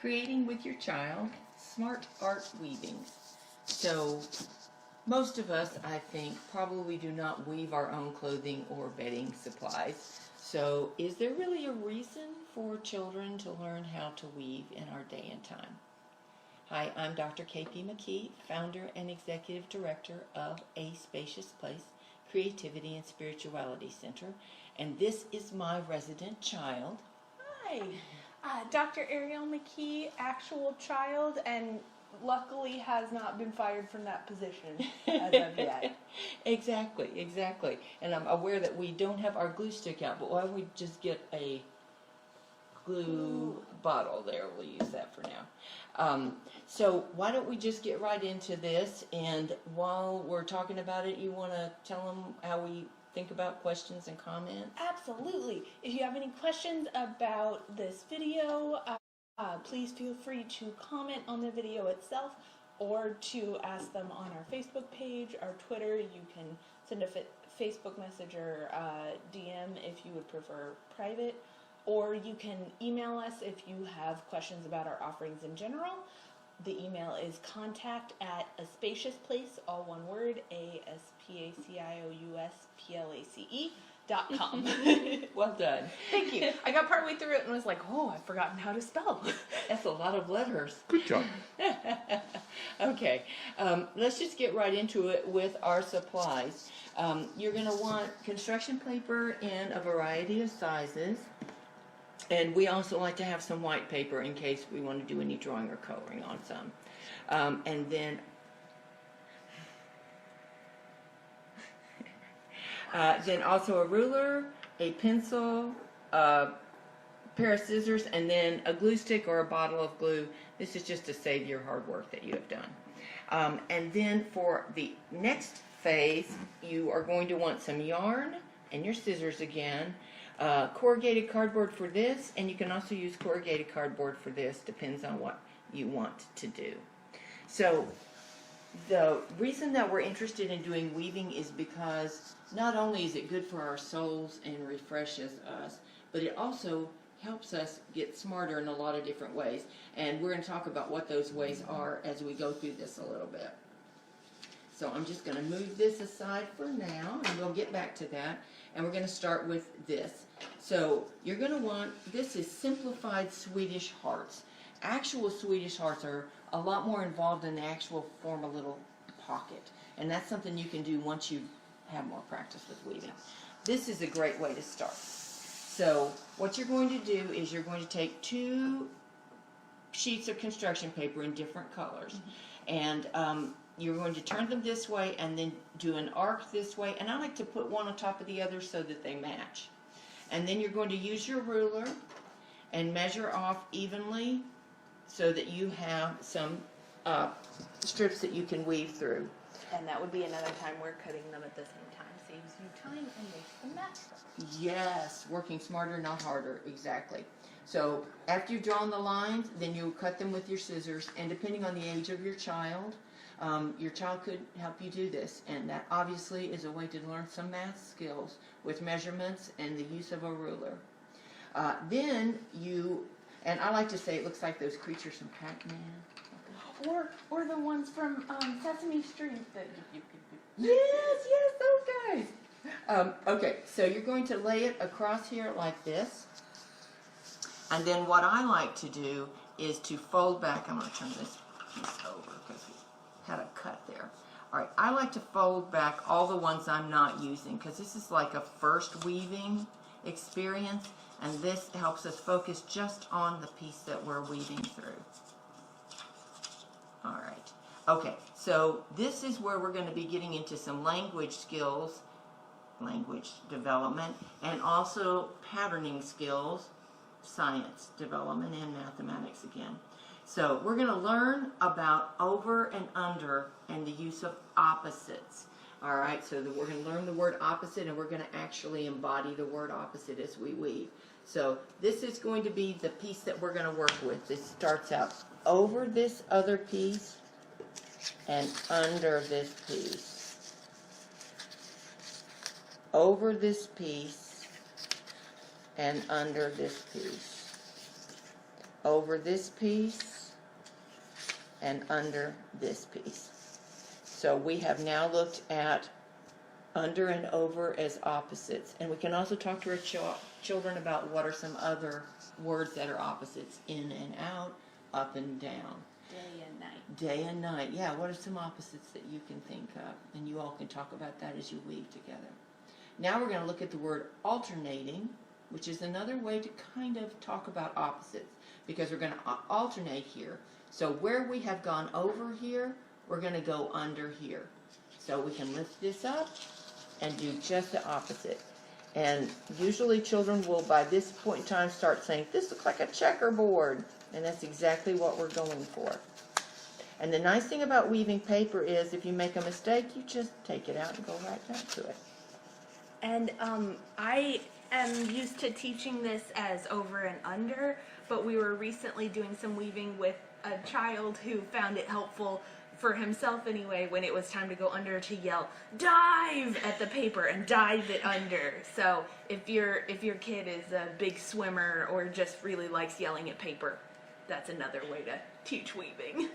creating with your child smart art weavings. So most of us, I think, probably do not weave our own clothing or bedding supplies. So is there really a reason for children to learn how to weave in our day and time? Hi, I'm Dr. K.P. McKee, founder and executive director of A Spacious Place Creativity and Spirituality Center, and this is my resident child. Hi, Dr. Ariel McKee, actual child, and luckily has not been fired from that position as of yet. Exactly. And I'm aware that we don't have our glue stick out, but why don't we just get a glue bottle there? We'll use that for now. So why don't we just get right into this, and while we're talking about it, you want to tell them how we think about questions and comments? Absolutely. If you have any questions about this video, please feel free to comment on the video itself or to ask them on our Facebook page, our Twitter. You can send a Facebook message or DM if you would prefer private, or you can email us if you have questions about our offerings in general. The email is contact@aspaciousplace, all one word, ASPACIOUSPLACE.com. Well done. Thank you. I got partway through it and was like, oh, I've forgotten how to spell. That's a lot of letters. Good job. Okay, let's just get right into it with our supplies. You're going to want construction paper in a variety of sizes. And we also like to have some white paper in case we want to do any drawing or coloring on some. And then also a ruler, a pencil, a pair of scissors, and then a glue stick or a bottle of glue. This is just to save your hard work that you have done. And then for the next phase, you are going to want some yarn and your scissors again. Corrugated cardboard for this, and you can also use corrugated cardboard for this, depends on what you want to do. So the reason that we're interested in doing weaving is because not only is it good for our souls and refreshes us, but it also helps us get smarter in a lot of different ways, and we're going to talk about what those ways are as we go through this a little bit. So I'm just going to move this aside for now, and we'll get back to that. And we're going to start with this. So you're going to want, this is simplified Swedish hearts. Actual Swedish hearts are a lot more involved in the actual form a little pocket. And that's something you can do once you have more practice with weaving. This is a great way to start. So what you're going to do is you're going to take 2 sheets of construction paper in different colors. And you're going to turn them this way and then do an arc this way. And I like to put one on top of the other so that they match. And then you're going to use your ruler and measure off evenly so that you have some strips that you can weave through. And that would be another time we're cutting them at the same time. Saves you time and makes them match. Yes, working smarter, not harder, exactly. So after you've drawn the lines, then you cut them with your scissors, and depending on the age of your child could help you do this, and that obviously is a way to learn some math skills with measurements and the use of a ruler. Then you, and I like to say it looks like those creatures from Pac-Man. Or the ones from Sesame Street. Yes, those guys. Okay, so you're going to lay it across here like this. And then what I like to do is to fold back. I'm going to turn this piece over because we had a cut there. All right, I like to fold back all the ones I'm not using because this is like a first weaving experience, and this helps us focus just on the piece that we're weaving through. All right. Okay, so this is where we're going to be getting into some language skills, language development, and also patterning skills, science development, and mathematics again. So we're going to learn about over and under and the use of opposites. All right, so we're going to learn the word opposite, and we're going to actually embody the word opposite as we weave. So this is going to be the piece that we're going to work with. This starts out over this other piece and under this piece. Over this piece and under this piece. over this piece, and under this piece. So we have now looked at under and over as opposites. And we can also talk to our children about what are some other words that are opposites. In and out, up and down. Day and night. Day and night. Yeah, what are some opposites that you can think of? And you all can talk about that as you weave together. Now we're going to look at the word alternating, which is another way to kind of talk about opposites, because we're going to alternate here. So where we have gone over here, we're going to go under here. So we can lift this up and do just the opposite. And usually children will, by this point in time, start saying, this looks like a checkerboard. And that's exactly what we're going for. And the nice thing about weaving paper is if you make a mistake, you just take it out and go right back to it. And I am used to teaching this as over and under, but we were recently doing some weaving with a child who found it helpful, for himself anyway, when it was time to go under, to yell dive at the paper and dive it under. So if your kid is a big swimmer or just really likes yelling at paper, that's another way to teach weaving.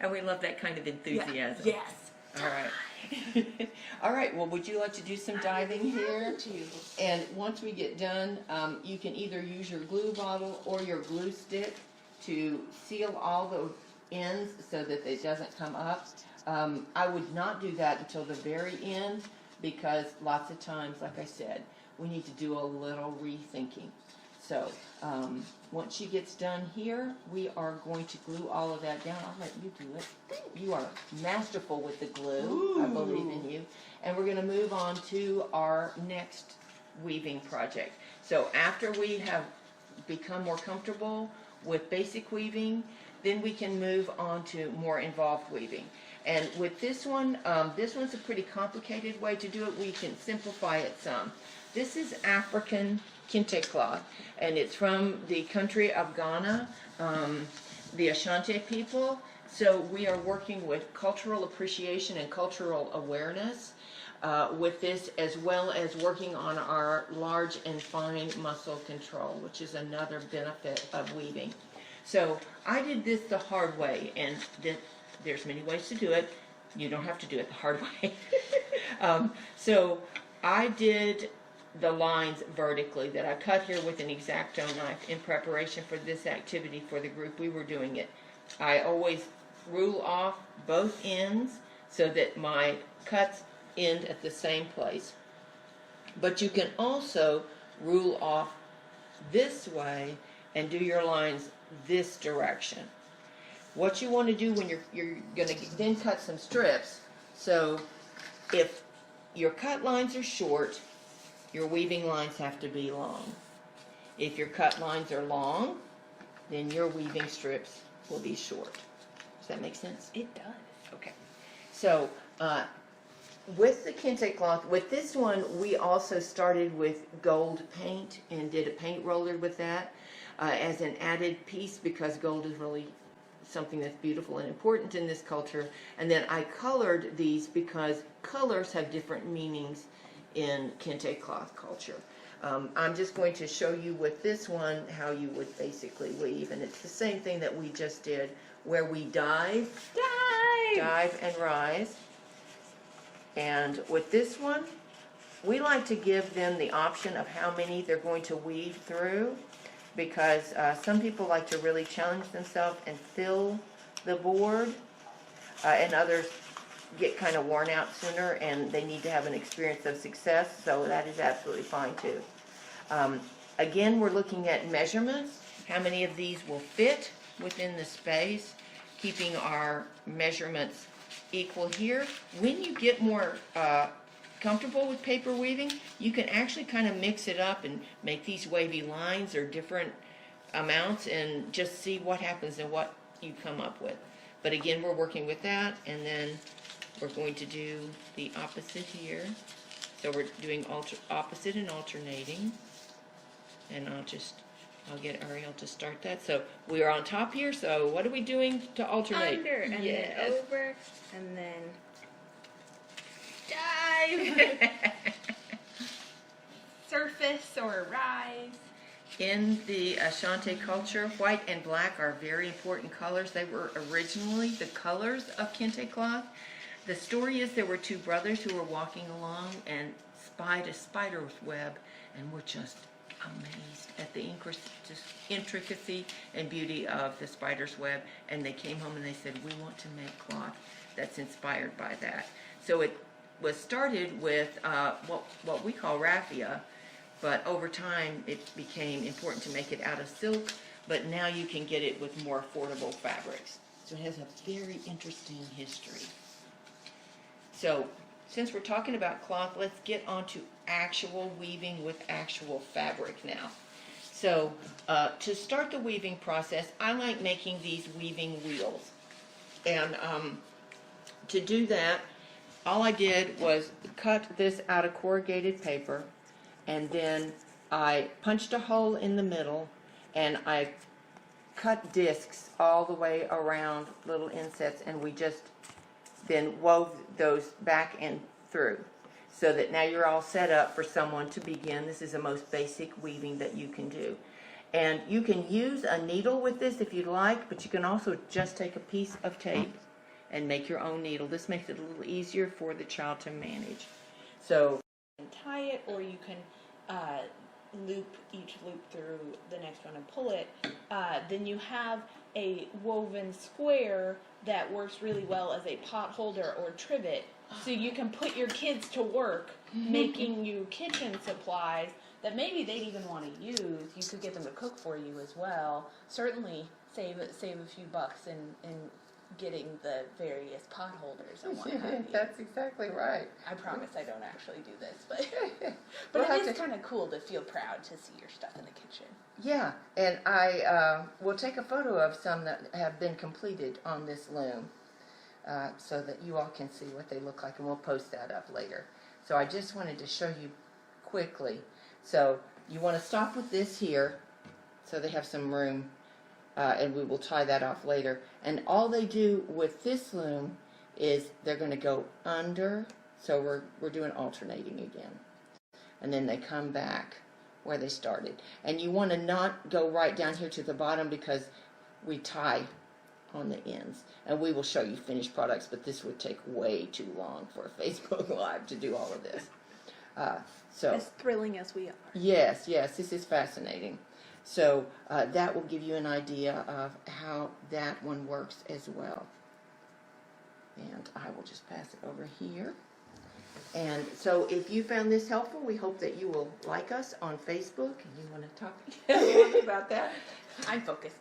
And we love that kind of enthusiasm. Yeah. Yes. All right. All right, well, would you like to do some diving here? And once we get done, you can either use your glue bottle or your glue stick to seal all the ends so that it doesn't come up. I would not do that until the very end, because lots of times, like I said, we need to do a little rethinking. So once she gets done here, we are going to glue all of that down. I'll let you do it. You are masterful with the glue. Ooh. I believe in you. And we're going to move on to our next weaving project. So after we have become more comfortable with basic weaving, then we can move on to more involved weaving. And with this one's a pretty complicated way to do it. We can simplify it some. This is African kente cloth, and it's from the country of Ghana, the Ashanti people. So we are working with cultural appreciation and cultural awareness with this, as well as working on our large and fine muscle control, which is another benefit of weaving. So I did this the hard way, and there's many ways to do it. You don't have to do it the hard way. So I did the lines vertically that I cut here with an X-Acto knife in preparation for this activity for the group we were doing it. I always rule off both ends so that my cuts end at the same place. But you can also rule off this way and do your lines this direction. What you want to do when you're going to then cut some strips, so if your cut lines are short, your weaving lines have to be long. If your cut lines are long, then your weaving strips will be short. Does that make sense? It does. Okay. So with the kente cloth, with this one, we also started with gold paint and did a paint roller with that as an added piece, because gold is really something that's beautiful and important in this culture. And then I colored these because colors have different meanings in kente cloth culture. I'm just going to show you with this one how you would basically weave, and it's the same thing that we just did, where we dive and rise. And with this one, we like to give them the option of how many they're going to weave through, because some people like to really challenge themselves and fill the board, and others get kind of worn out sooner and they need to have an experience of success, so that is absolutely fine too. Again, we're looking at measurements, how many of these will fit within the space, keeping our measurements equal here. When you get more comfortable with paper weaving, you can actually kind of mix it up and make these wavy lines or different amounts and just see what happens and what you come up with. But again, we're working with that, and then we're going to do the opposite here. So we're doing opposite and alternating, and I'll get Ariel to start that. So we are on top here, so what are we doing to alternate? Under, and then over, and then dive. Surface or rise. In the Ashanti culture, white and black are very important colors. They were originally the colors of kente cloth. The story is there were two brothers who were walking along and spied a spider's web and were just amazed at the intricacy and beauty of the spider's web. And they came home and they said, we want to make cloth that's inspired by that. So it was started with what we call raffia, but over time it became important to make it out of silk, but now you can get it with more affordable fabrics. So it has a very interesting history. So since we're talking about cloth, let's get on to actual weaving with actual fabric now. So to start the weaving process, I like making these weaving wheels. And to do that, all I did was cut this out of corrugated paper, and then I punched a hole in the middle, and I cut discs all the way around, little insets, and we just then wove those back and through, so that now you're all set up for someone to begin. This is the most basic weaving that you can do. And you can use a needle with this if you'd like, but you can also just take a piece of tape and make your own needle. This makes it a little easier for the child to manage. So You can tie it, or you can loop each loop through the next one and pull it. Then you have a woven square that works really well as a pot holder or trivet. So you can put your kids to work making you kitchen supplies that maybe they'd even want to use. You could get them to cook for you as well. Certainly save a few bucks in getting the various pot holders and what have you. That's exactly right. I promise I don't actually do this, but We'll it have is to- kind of cool to feel proud to see your stuff in the kitchen. Yeah, and I will take a photo of some that have been completed on this loom so that you all can see what they look like, and we'll post that up later. So I just wanted to show you quickly. So you want to stop with this here so they have some room, and we will tie that off later. And all they do with this loom is they're going to go under, so we're doing alternating again. And then they come back where they started. And you want to not go right down here to the bottom because we tie on the ends. And we will show you finished products, but this would take way too long for a Facebook Live to do all of this. So As thrilling as we are. yes, this is fascinating. So that will give you an idea of how that one works as well. And I will just pass it over here. And so if you found this helpful, we hope that you will like us on Facebook. And you want to talk a little bit about that? I'm focused.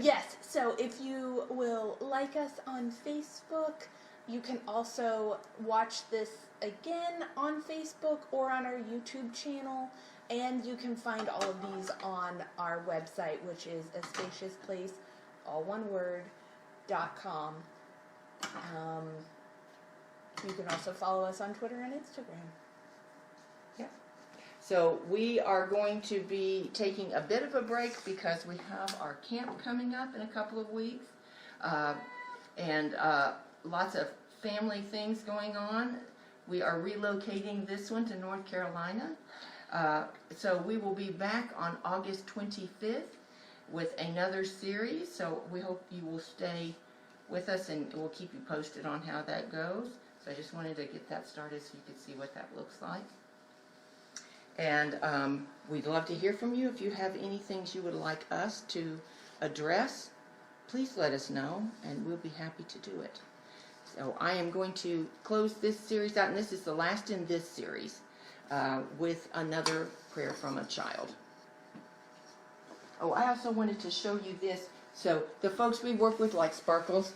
Yes, so if you will like us on Facebook, you can also watch this again on Facebook or on our YouTube channel. And you can find all of these on our website, which is a Spacious Place, all one word, .com. You can also follow us on Twitter and Instagram. Yeah. So we are going to be taking a bit of a break because we have our camp coming up in a couple of weeks. And lots of family things going on. We are relocating this one to North Carolina. So we will be back on August 25th with another series. So we hope you will stay with us, and we'll keep you posted on how that goes. So I just wanted to get that started so you could see what that looks like. And we'd love to hear from you. If you have any things you would like us to address, please let us know, and we'll be happy to do it. So I am going to close this series out, and this is the last in this series, with another prayer from a child. Oh, I also wanted to show you this. So the folks we work with like sparkles.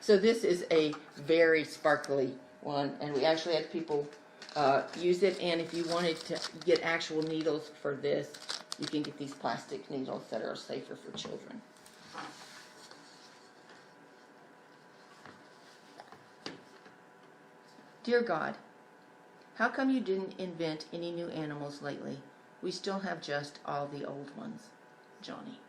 So this is a very sparkly one, and we actually had people use it. And if you wanted to get actual needles for this, you can get these plastic needles that are safer for children. Dear God, how come you didn't invent any new animals lately? We still have just all the old ones. Johnny.